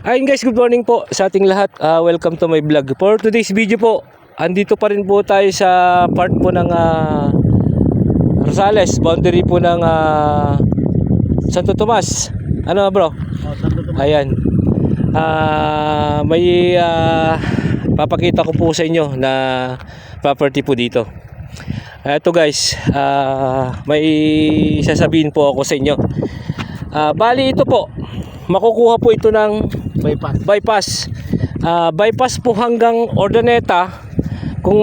Ayun guys, good morning po sa ating lahat. Welcome to my vlog. For today's video po, andito pa rin po tayo sa part po ng Rosales, boundary po ng Santo Tomas. Ano bro? Santo Tomas. Ayan. May papakita ko po sa inyo na property po dito. Ito guys, may sasabihin po ako sa inyo. Bali ito po, makukuha po ito ng bypass. Bypass po hanggang Urdaneta. Kung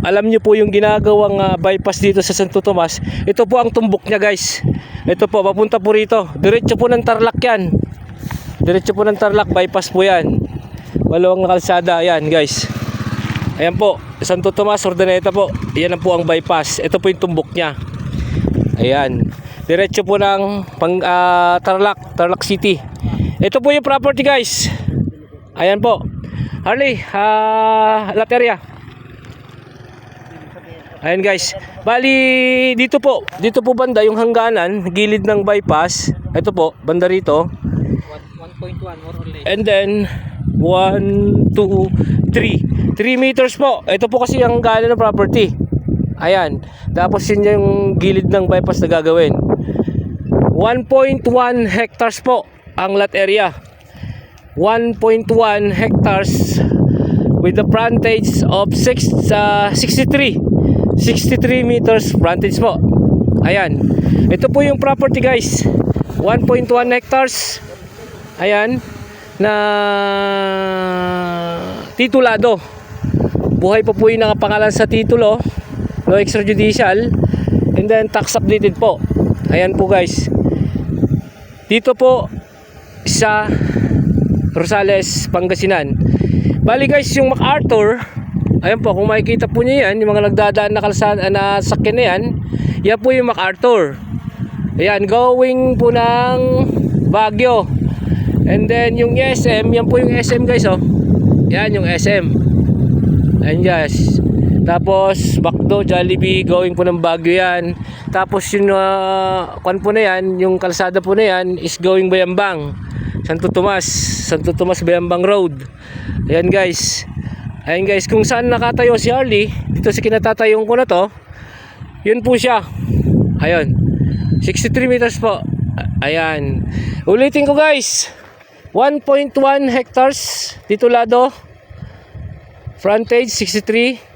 alam niyo po yung ginagawang bypass dito sa Santo Tomas, ito po ang tumbok niya guys. Ito po, papunta po rito. Diretso po ng Tarlac yan. Diretso po ng Tarlac, bypass po yan. Walawang kalsada, yan guys. Ayan po, Santo Tomas, Urdaneta po. Yan po ang bypass. Ito po yung tumbok niya. Ayan. Diretso po ng Tarlac City. Ito po yung property guys. Ayan po. Harley, lot area. Ayan guys. Bali dito po banda yung hangganan, gilid ng bypass. Ito po, banda rito. 1.1 more or less. And then 1, 2, 3 meters po. Ito po kasi ang hangganan ng property. Ayan. Tapos yun yung gilid ng bypass na gagawin. 1.1 hectares po ang lot area. 1.1 hectares with the frontage of 63 meters frontage po. Ayan. Ito po yung property guys. 1.1 hectares. Ayan. Na titulado. Buhay pa po yung nakapangalan sa titulo. No extrajudicial. And then tax updated po. Ayan po guys. Dito po sa Rosales, Pangasinan. Bali guys, yung MacArthur, ayan po, kung makikita po niyo yan, yung mga nagdadaan na kalsada na sakyan na yan, yan po yung MacArthur. Ayan, going po ng Baguio. And then yung SM, yan po yung SM guys, oh. Yan yung SM. Ayan guys. Tapos Bakdo, Jollibee, going po ng Baguio yan. Tapos yung kwan po na yan, yung kalsada po na yan is going Bayambang, Santo Tomas Bayambang Road. Ayan guys. Ayan guys, kung saan nakatayo si Harley, dito sa kinatatayong ko na to, yun po siya. Ayun. 63 meters po. Ayan. Ulitin ko guys. 1.1 hectares titulado. Frontage 63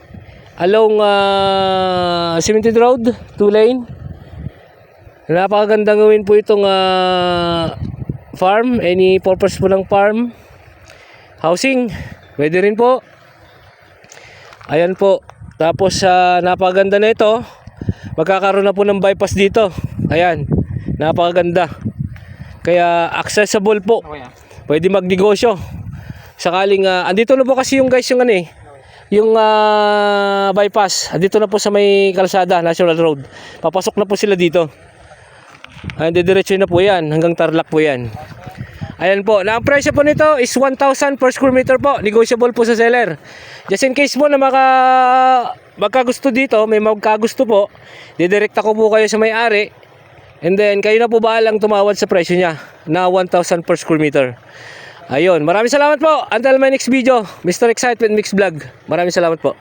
along cemented road, 2 lane. Napakaganda gawin po itong farm, any purpose po ng farm. Housing, pwede rin po. Ayan po. Tapos napakaganda na ito. Magkakaroon na po ng bypass dito. Ayan, napakaganda. Kaya accessible po. Pwede magnegosyo. Sakaling andito na po kasi yung guys yung yung bypass. Dito na po sa may kalsada, National Road. Papasok na po sila dito. Ayan, didiretso na po yan. Hanggang Tarlac po yan. Ayan po. Na ang presyo po nito is 1,000 per square meter po. Negotiable po sa seller. Just in case po na magkagusto dito, may magkagusto po, didirekta ko po kayo sa may-ari. And then, kayo na po bahalang tumawad sa presyo niya na 1,000 per square meter. Ayun, maraming salamat po. Until my next video, Mr. Excitement Mix Vlog. Maraming salamat po.